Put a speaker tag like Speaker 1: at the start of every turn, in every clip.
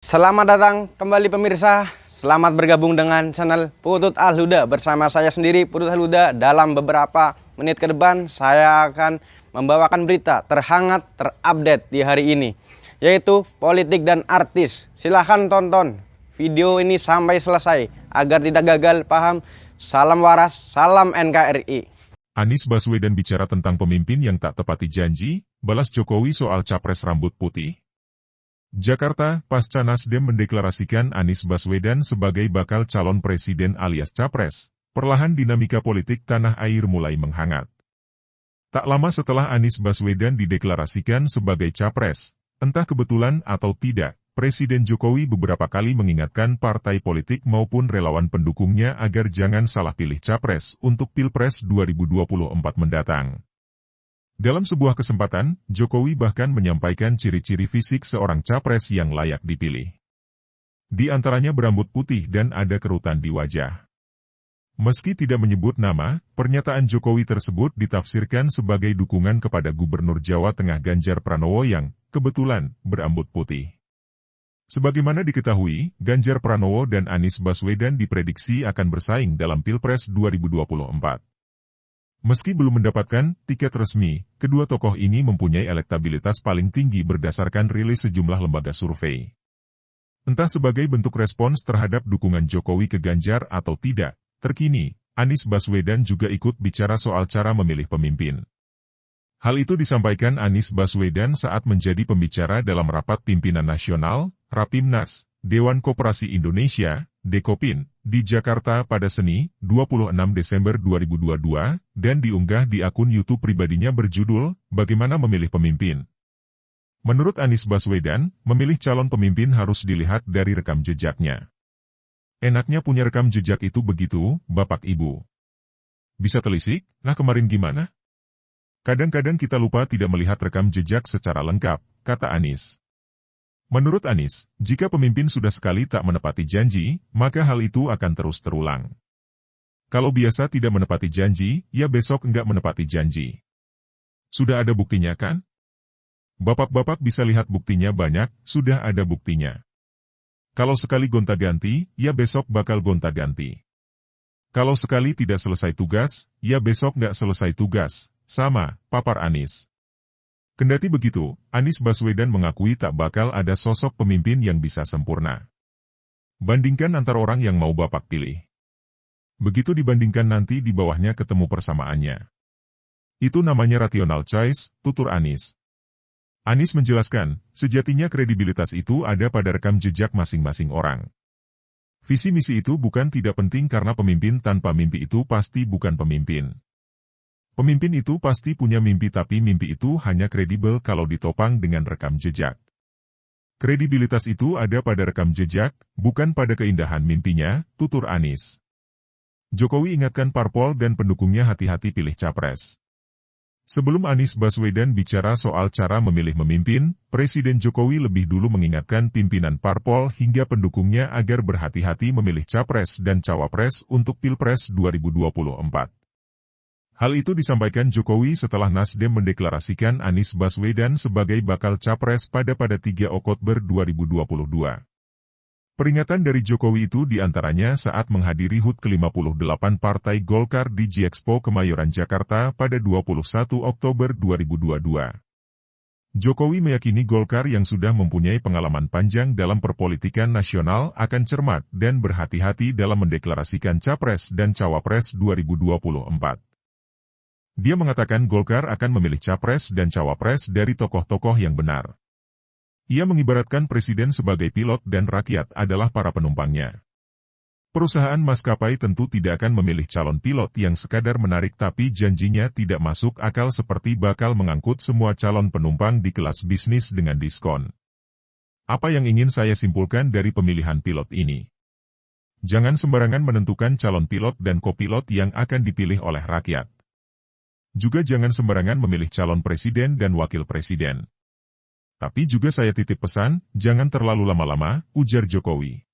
Speaker 1: Selamat datang kembali pemirsa. Selamat bergabung dengan channel Putut Al-Huda. Bersama saya sendiri Putut Al-Huda. Dalam beberapa menit ke depan saya akan membawakan berita terhangat terupdate di hari ini, yaitu politik dan artis. Silahkan tonton video ini sampai selesai agar tidak gagal paham. Salam waras, salam NKRI.
Speaker 2: Anies Baswedan bicara tentang pemimpin yang tak tepati janji, balas Jokowi soal capres rambut putih. Jakarta, pasca Nasdem mendeklarasikan Anies Baswedan sebagai bakal calon presiden alias capres, perlahan dinamika politik tanah air mulai menghangat. Tak lama setelah Anies Baswedan dideklarasikan sebagai capres, entah kebetulan atau tidak, Presiden Jokowi beberapa kali mengingatkan partai politik maupun relawan pendukungnya agar jangan salah pilih capres untuk Pilpres 2024 mendatang. Dalam sebuah kesempatan, Jokowi bahkan menyampaikan ciri-ciri fisik seorang capres yang layak dipilih. Di antaranya berambut putih dan ada kerutan di wajah. Meski tidak menyebut nama, pernyataan Jokowi tersebut ditafsirkan sebagai dukungan kepada Gubernur Jawa Tengah Ganjar Pranowo yang, kebetulan, berambut putih. Sebagaimana diketahui, Ganjar Pranowo dan Anies Baswedan diprediksi akan bersaing dalam Pilpres 2024. Meski belum mendapatkan tiket resmi, kedua tokoh ini mempunyai elektabilitas paling tinggi berdasarkan rilis sejumlah lembaga survei. Entah sebagai bentuk respons terhadap dukungan Jokowi ke Ganjar atau tidak, terkini, Anies Baswedan juga ikut bicara soal cara memilih pemimpin. Hal itu disampaikan Anies Baswedan saat menjadi pembicara dalam rapat pimpinan nasional, Rapimnas, Dewan Koperasi Indonesia, Dekopin, di Jakarta pada Senin, 26 Desember 2022, dan diunggah di akun YouTube pribadinya berjudul, Bagaimana Memilih Pemimpin. Menurut Anies Baswedan, memilih calon pemimpin harus dilihat dari rekam jejaknya. Enaknya punya rekam jejak itu begitu, Bapak Ibu. Bisa telisik, nah kemarin gimana? Kadang-kadang kita lupa tidak melihat rekam jejak secara lengkap, kata Anies. Menurut Anies, jika pemimpin sudah sekali tak menepati janji, maka hal itu akan terus terulang. Kalau biasa tidak menepati janji, ya besok enggak menepati janji. Sudah ada buktinya kan? Bapak-bapak bisa lihat buktinya banyak, sudah ada buktinya. Kalau sekali gonta-ganti, ya besok bakal gonta-ganti. Kalau sekali tidak selesai tugas, ya besok nggak selesai tugas. Sama, papar Anies. Kendati begitu, Anies Baswedan mengakui tak bakal ada sosok pemimpin yang bisa sempurna. Bandingkan antar orang yang mau Bapak pilih. Begitu dibandingkan nanti di bawahnya ketemu persamaannya. Itu namanya rational choice, tutur Anies. Anies menjelaskan, sejatinya kredibilitas itu ada pada rekam jejak masing-masing orang. Visi misi itu bukan tidak penting karena pemimpin tanpa mimpi itu pasti bukan pemimpin. Pemimpin itu pasti punya mimpi tapi mimpi itu hanya kredibel kalau ditopang dengan rekam jejak. Kredibilitas itu ada pada rekam jejak, bukan pada keindahan mimpinya, tutur Anies. Jokowi ingatkan parpol dan pendukungnya hati-hati pilih capres. Sebelum Anies Baswedan bicara soal cara memilih pemimpin, Presiden Jokowi lebih dulu mengingatkan pimpinan parpol hingga pendukungnya agar berhati-hati memilih capres dan cawapres untuk Pilpres 2024. Hal itu disampaikan Jokowi setelah Nasdem mendeklarasikan Anies Baswedan sebagai bakal capres pada 3 Oktober 2022. Peringatan dari Jokowi itu diantaranya saat menghadiri HUT ke-58 Partai Golkar di G-Expo Kemayoran Jakarta pada 21 Oktober 2022. Jokowi meyakini Golkar yang sudah mempunyai pengalaman panjang dalam perpolitikan nasional akan cermat dan berhati-hati dalam mendeklarasikan capres dan cawapres 2024. Dia mengatakan Golkar akan memilih capres dan cawapres dari tokoh-tokoh yang benar. Ia mengibaratkan presiden sebagai pilot dan rakyat adalah para penumpangnya. Perusahaan maskapai tentu tidak akan memilih calon pilot yang sekadar menarik tapi janjinya tidak masuk akal seperti bakal mengangkut semua calon penumpang di kelas bisnis dengan diskon. Apa yang ingin saya simpulkan dari pemilihan pilot ini? Jangan sembarangan menentukan calon pilot dan kopilot yang akan dipilih oleh rakyat. Juga jangan sembarangan memilih calon presiden dan wakil presiden. Tapi juga saya titip pesan, jangan terlalu lama-lama, ujar Jokowi.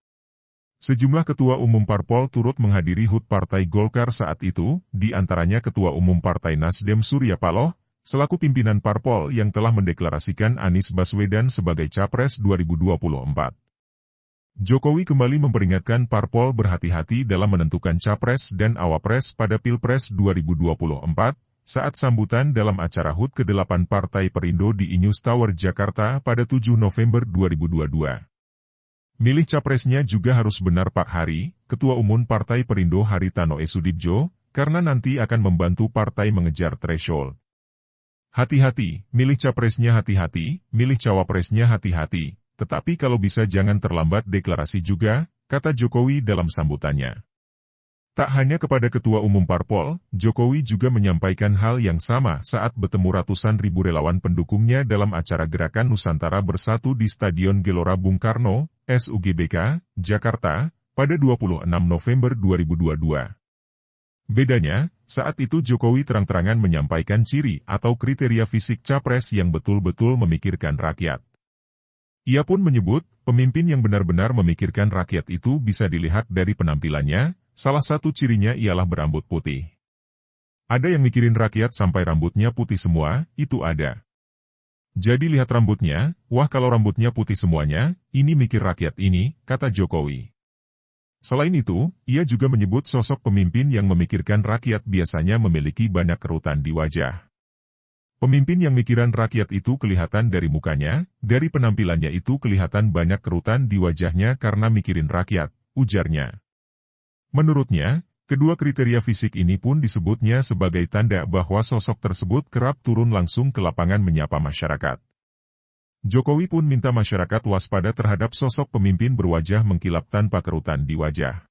Speaker 2: Sejumlah ketua umum parpol turut menghadiri HUT Partai Golkar saat itu, di antaranya Ketua Umum Partai Nasdem Surya Paloh, selaku pimpinan parpol yang telah mendeklarasikan Anies Baswedan sebagai Capres 2024. Jokowi kembali memperingatkan parpol berhati-hati dalam menentukan capres dan awapres pada Pilpres 2024, saat sambutan dalam acara HUT ke-8 Partai Perindo di E-News Tower Jakarta pada 7 November 2022. Milih capresnya juga harus benar Pak Hari, Ketua Umum Partai Perindo Haritano Sudibjo, karena nanti akan membantu partai mengejar threshold. Hati-hati, milih capresnya hati-hati, milih cawapresnya hati-hati. Tetapi kalau bisa jangan terlambat deklarasi juga, kata Jokowi dalam sambutannya. Tak hanya kepada Ketua Umum Parpol, Jokowi juga menyampaikan hal yang sama saat bertemu ratusan ribu relawan pendukungnya dalam acara Gerakan Nusantara Bersatu di Stadion Gelora Bung Karno, SUGBK, Jakarta, pada 26 November 2022. Bedanya, saat itu Jokowi terang-terangan menyampaikan ciri atau kriteria fisik capres yang betul-betul memikirkan rakyat. Ia pun menyebut, pemimpin yang benar-benar memikirkan rakyat itu bisa dilihat dari penampilannya, salah satu cirinya ialah berambut putih. Ada yang mikirin rakyat sampai rambutnya putih semua, itu ada. Jadi lihat rambutnya, wah kalau rambutnya putih semuanya, ini mikir rakyat ini, kata Jokowi. Selain itu, ia juga menyebut sosok pemimpin yang memikirkan rakyat biasanya memiliki banyak kerutan di wajah. Pemimpin yang mikiran rakyat itu kelihatan dari mukanya, dari penampilannya itu kelihatan banyak kerutan di wajahnya karena mikirin rakyat, ujarnya. Menurutnya, kedua kriteria fisik ini pun disebutnya sebagai tanda bahwa sosok tersebut kerap turun langsung ke lapangan menyapa masyarakat. Jokowi pun minta masyarakat waspada terhadap sosok pemimpin berwajah mengkilap tanpa kerutan di wajah.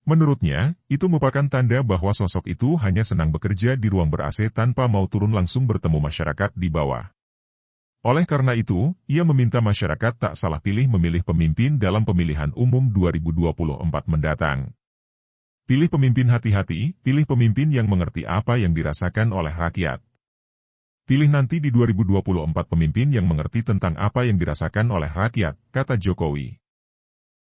Speaker 2: Menurutnya, itu merupakan tanda bahwa sosok itu hanya senang bekerja di ruang ber-AC tanpa mau turun langsung bertemu masyarakat di bawah. Oleh karena itu, ia meminta masyarakat tak salah pilih memilih pemimpin dalam pemilihan umum 2024 mendatang. Pilih pemimpin hati-hati, pilih pemimpin yang mengerti apa yang dirasakan oleh rakyat. Pilih nanti di 2024 pemimpin yang mengerti tentang apa yang dirasakan oleh rakyat, kata Jokowi.